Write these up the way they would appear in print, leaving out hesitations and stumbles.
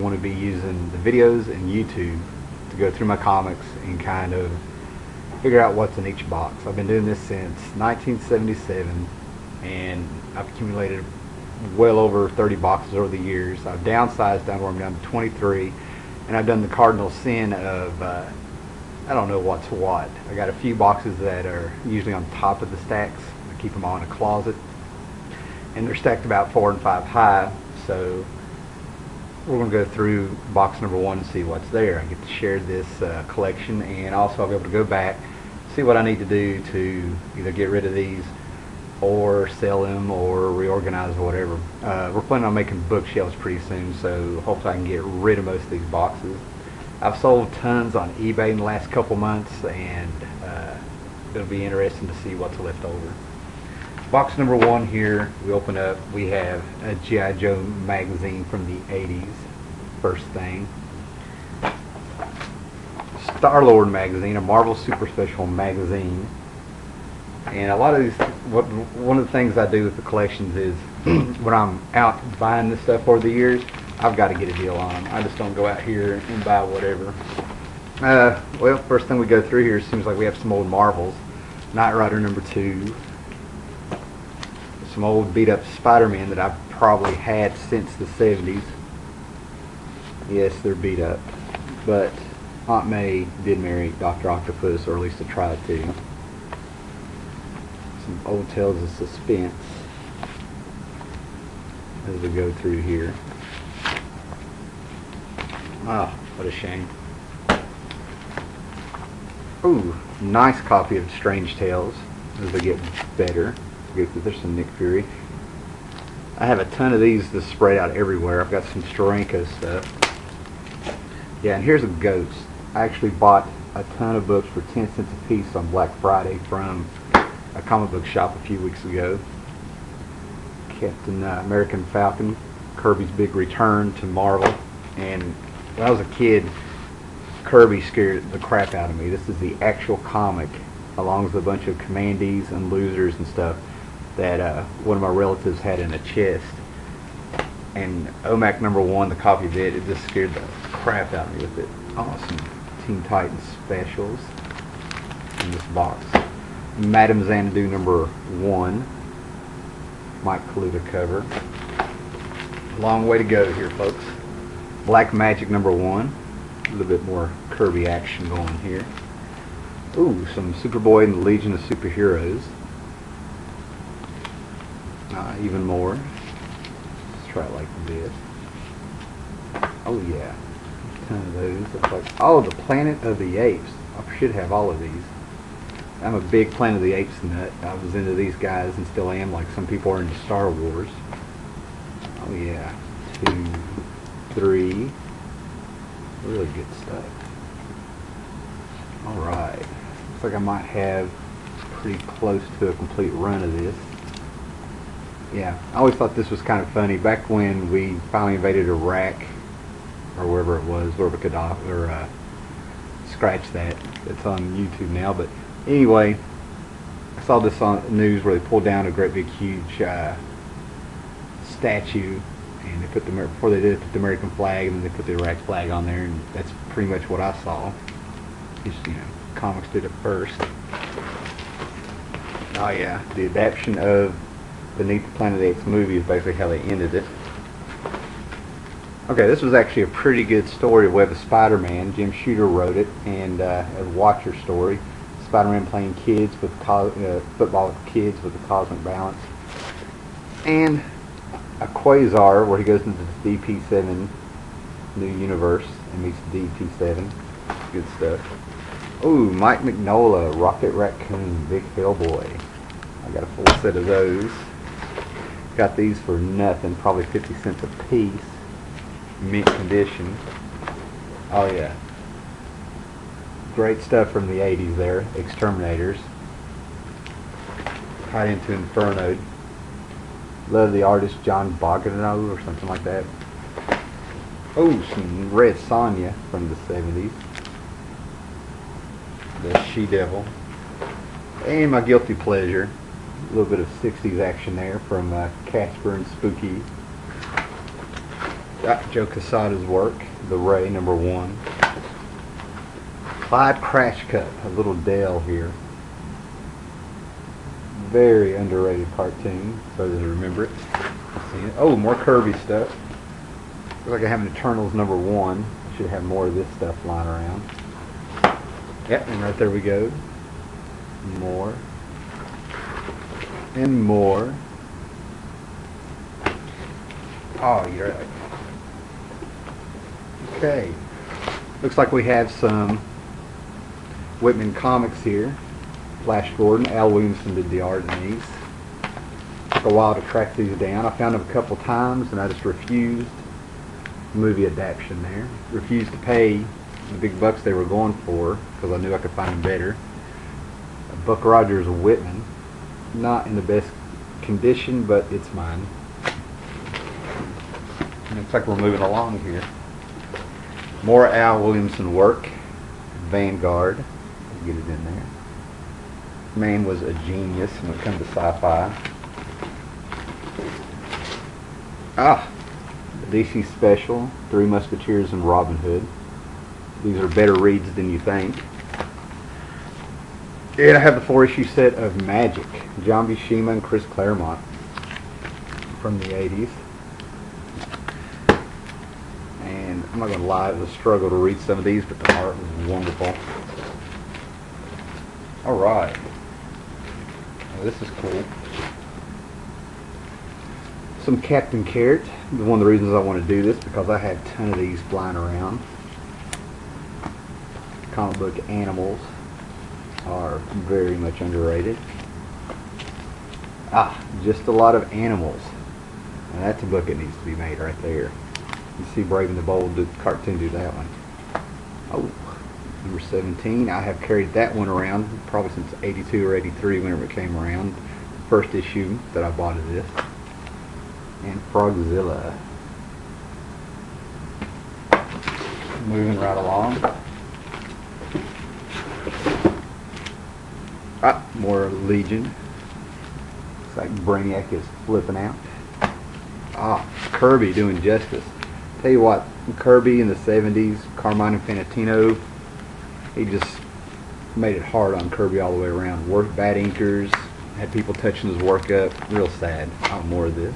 going to be using the videos and YouTube to go through my comics and kind of figure out what's in each box. I've been doing this since 1977, and I've accumulated well over 30 boxes over the years. I've downsized down where I'm down to 23, and I've done the cardinal sin of I don't know what's what. I got a few boxes that are usually on top of the stacks. I keep them all in a closet, and they're stacked about 4 and 5 high. So we're going to go through box number 1 and see what's there. I get to share this collection, and also I'll be able to go back, see what I need to do to either get rid of these or sell them or reorganize or whatever. We're planning on making bookshelves pretty soon, so hopefully I can get rid of most of these boxes. I've sold tons on eBay in the last couple months, and it'll be interesting to see what's left over. Box number 1 here, we open up, we have a G.I. Joe magazine from the 80s, first thing. Star-Lord magazine, a Marvel Super Special magazine. And a lot of these, one of the things I do with the collections is when I'm out buying this stuff over the years, I've got to get a deal on them. I just don't go out here and buy whatever. Well, first thing we go through here, seems like we have some old Marvels. Knight Rider number 2. Some old beat up Spider-Man that I've probably had since the 70s. Yes, they're beat up. But Aunt May did marry Dr. Octopus, or at least to try to. Some old tales of suspense as we go through here. Ah, what a shame. Ooh, nice copy of Strange Tales as they get better. There's some Nick Fury. I have a ton of these that spread out everywhere. I've got some Steranko stuff. Yeah, and here's a Ghost. I actually bought a ton of books for 10 cents a piece on Black Friday from a comic book shop a few weeks ago. Captain American Falcon, Kirby's big return to Marvel. And when I was a kid, Kirby scared the crap out of me. This is the actual comic, along with a bunch of commandees and losers and stuff, that one of my relatives had in a chest. And OMAC number 1, the copy of it just scared the crap out of me with it. Awesome Teen Titans specials in this box. Madame Xanadu number 1, Mike Kaluta cover. Long way to go here, folks. Black Magic number 1, a little bit more Kirby action going here. Ooh, some Superboy and the Legion of Superheroes. Even more. Let's try it like this. Oh yeah, a ton of those. Looks like, oh, the Planet of the Apes. I should have all of these. I'm a big Planet of the Apes nut. I was into these guys and still am, like some people are into Star Wars. Oh yeah, 2, 3. Really good stuff. Alright. Looks like I might have pretty close to a complete run of this. Yeah, I always thought this was kind of funny. Back when we finally invaded Iraq, or wherever it was, wherever Gaddafi, or scratch that. It's on YouTube now. But anyway, I saw this on the news where they pulled down a great big huge statue, and they put the, before they did it, put the American flag, and then they put the Iraq flag on there, and that's pretty much what I saw. Just, you know, comics did it first. Oh yeah, the adaptation of Beneath the Planet of the Apes movie is basically how they ended it. Okay, this was actually a pretty good story, Web of Spider-Man. Jim Shooter wrote it, and a Watcher story. Spider-Man playing kids with football with kids with the cosmic balance. And a Quasar where he goes into the DP7 new universe and meets DP7. Good stuff. Ooh, Mike Mignola, Rocket Raccoon, Big Hellboy. I got a full set of those. Got these for nothing, probably 50 cents a piece. Mint condition. Oh yeah. Great stuff from the 80s there. Exterminators. Tied into Inferno. Love the artist John Bogdanove or something like that. Oh, some Red Sonja from the 70s. The She-Devil. And my guilty pleasure. A little bit of 60s action there from Casper and Spooky. Joe Quesada's work, The Ray #1. Clyde Crash Cup, a little Dale here. Very underrated cartoon, so as I remember it. Oh, more Kirby stuff. Looks like I have an Eternals #1. I should have more of this stuff lying around. Yep, and right there we go. More. And more. Oh, you're right. Okay. Looks like we have some Whitman comics here. Flash Gordon, Al Williamson did the art in these. Took a while to track these down. I found them a couple times and I just refused. Movie adaptation there. Refused to pay the big bucks they were going for because I knew I could find them better. Buck Rogers Whitman. Not in the best condition, but it's mine. Looks like we're moving along here. More Al Williamson work. Vanguard. Get it in there. Man was a genius when it comes to sci-fi. The DC Special, Three Musketeers and Robin Hood. These are better reads than you think. And I have the 4-issue set of Magic, John Buscema and Chris Claremont from the 80s. And I'm not going to lie, it was a struggle to read some of these, but the art was wonderful. Alright. Well, this is cool. Some Captain Carrot. One of the reasons I want to do this because I have a ton of these flying around. Comic book animals are very much underrated. Just a lot of animals. And that's a book that needs to be made right there. You see Brave and the Bold, the cartoon do that one. Oh, number 17. I have carried that one around probably since 82 or 83 whenever it came around. First issue that I bought of this. And Frogzilla. Moving right along. More Legion. Looks like Brainiac is flipping out. Kirby doing justice. Tell you what, Kirby in the 70s, Carmine Infantino, he just made it hard on Kirby all the way around. Bad inkers, had people touching his work up. Real sad. More of this.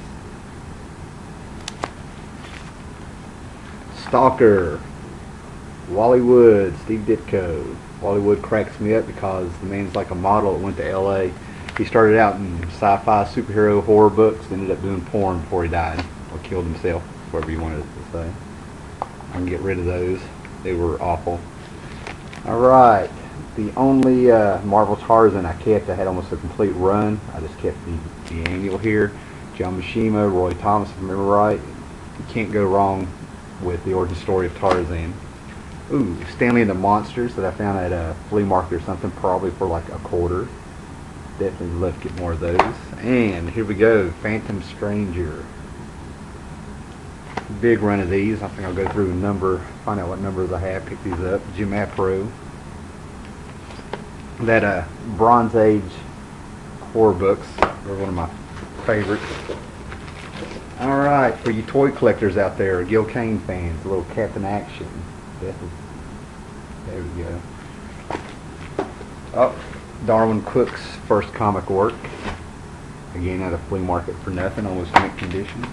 Stalker. Wally Wood, Steve Ditko. Wally Wood cracks me up because the man's like a model that went to LA. He started out in sci-fi, superhero, horror books, ended up doing porn before he died, or killed himself, whatever you wanted to say. I can get rid of those. They were awful. Alright, the only Marvel Tarzan I kept, I had almost a complete run. I just kept the annual here. John Buscema, Roy Thomas, if I remember right. You can't go wrong with the origin story of Tarzan. Ooh, Stanley and the Monsters that I found at a flea market or something, probably for like $0.25. Definitely love to get more of those. And here we go, Phantom Stranger. Big run of these. I think I'll go through find out what numbers I have, pick these up. Jim Apro. That Bronze Age horror books are one of my favorites. Alright, for you toy collectors out there, Gil Kane fans, a little Captain Action. There we go. Darwin Cook's first comic work. Again, at a flea market for nothing, almost mint condition.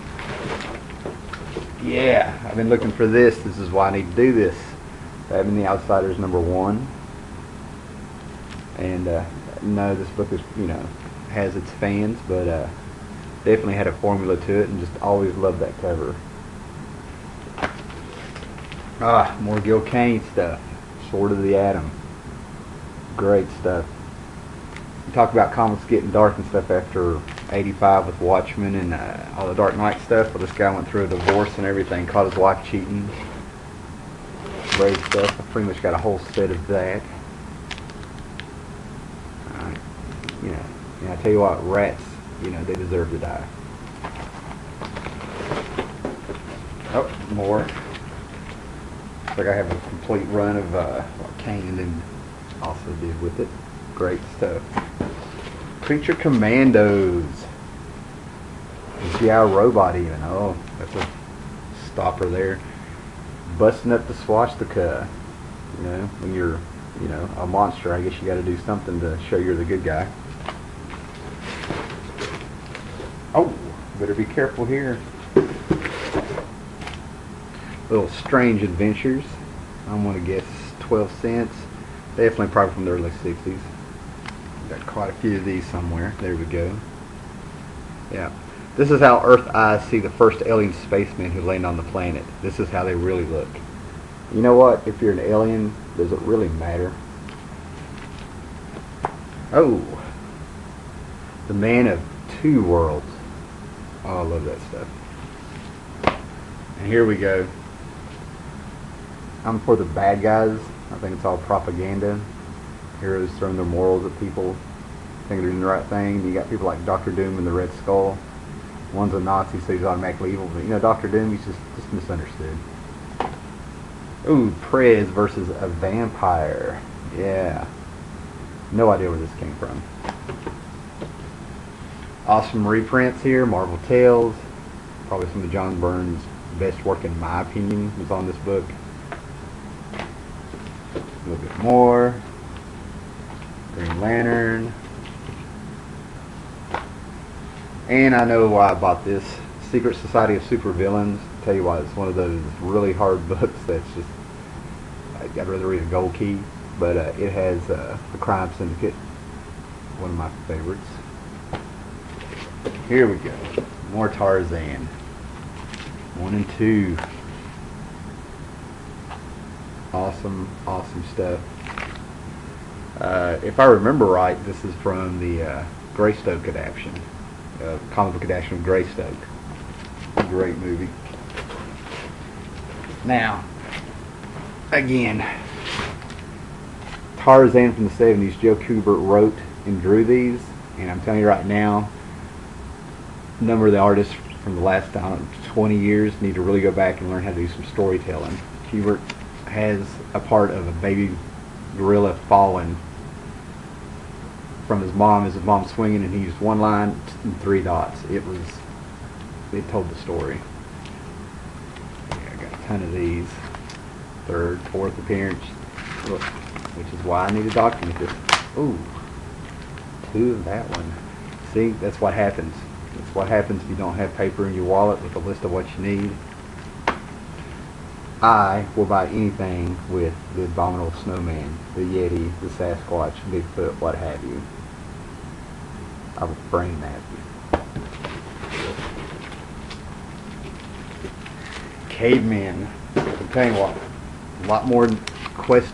Yeah, I've been looking for this. This is why I need to do this. Having the Outsiders #1. And no, this book is, has its fans, but definitely had a formula to it, and just always loved that cover. More Gil Kane stuff. Sword of the Atom. Great stuff. You talk about comics getting dark and stuff after 85 with Watchmen and all the Dark Knight stuff. Well, this guy went through a divorce and everything, caught his wife cheating. Great stuff. I pretty much got a whole set of that. I tell you what, rats, they deserve to die. More. Looks like I have a complete run of what Kane and also did with it. Great stuff. Creature Commandos. GI Robot even. Oh, that's a stopper there. Busting up the swastika. You know, when you're, you know, a monster, I guess you got to do something to show you're the good guy. Oh, better be careful here. Little Strange Adventures. I'm going to guess 12 cents. Definitely probably from the early 60s. Got quite a few of these somewhere. There we go. Yeah. This is how Earth eyes see the first alien spacemen who land on the planet. This is how they really look. You know what? If you're an alien, does it really matter? Oh. The Man of Two Worlds. Oh, I love that stuff. And here we go. I'm for the bad guys. I think it's all propaganda. Heroes throwing their morals at people, think they're doing the right thing. You got people like Dr. Doom and the Red Skull. One's a Nazi, so he's automatically evil. But you know, Dr. Doom, he's just misunderstood. Ooh, Prez versus a vampire. Yeah. No idea where this came from. Awesome reprints here. Marvel Tales. Probably some of John Byrne's best work, in my opinion, was on this book. A little bit more. Green Lantern. And I know why I bought this. Secret Society of Supervillains. Tell you what, it's one of those really hard books that's just, I'd rather read a Gold Key. But it has the Crime Syndicate. One of my favorites. Here we go. More Tarzan. 1 and 2. Awesome, awesome stuff. If I remember right, this is from the Greystoke adaptation. Comic book adaptation of Greystoke. Great movie. Now, again, Tarzan from the 70s. Joe Kubert wrote and drew these, and I'm telling you right now, a number of the artists from the last 20 years need to really go back and learn how to do some storytelling. Kubert has a part of a baby gorilla falling from his mom as his mom's swinging, and he used one line and 3 dots. It told the story. Yeah, I got a ton of these. 3rd, 4th appearance. Look, which is why I need to document this. Ooh, 2 of that one. See, that's what happens. That's what happens if you don't have paper in your wallet with a list of what you need. I will buy anything with the Abominable Snowman, the Yeti, the Sasquatch, Bigfoot, what have you. I will frame that. Cavemen. I'm telling you what, a lot more. Quest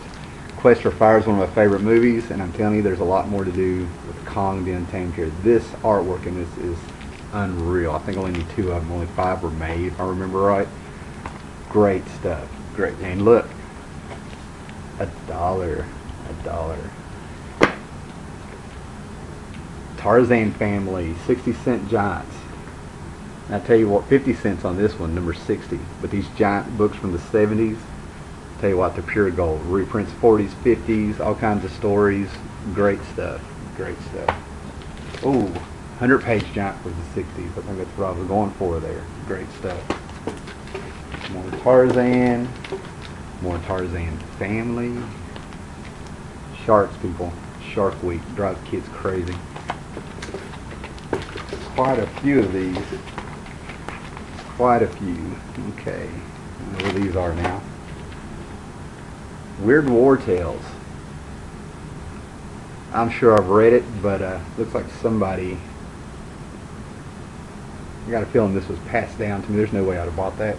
for Fire is one of my favorite movies, and I'm telling you, there's a lot more to do with Kong the Untamed here. This artwork in this is unreal. I think I only need 2 of them. Only 5 were made, if I remember right. Great stuff. Great. And look, $1. Tarzan Family, 60-cent giants. And I tell you what, 50 cents on this one, number 60. But these giant books from the 70s, tell you what, they're pure gold. Reprints 40s, 50s, all kinds of stories. Great stuff. Great stuff. Ooh, 100-page giant for the 60s. I think that's what I was going for there. Great stuff. More Tarzan. More Tarzan Family. Sharks, people. Shark Week. Drives kids crazy. Quite a few of these. Quite a few. Okay. I know where these are now. Weird War Tales. I'm sure I've read it, but looks like somebody... I got a feeling this was passed down to me. There's no way I'd have bought that.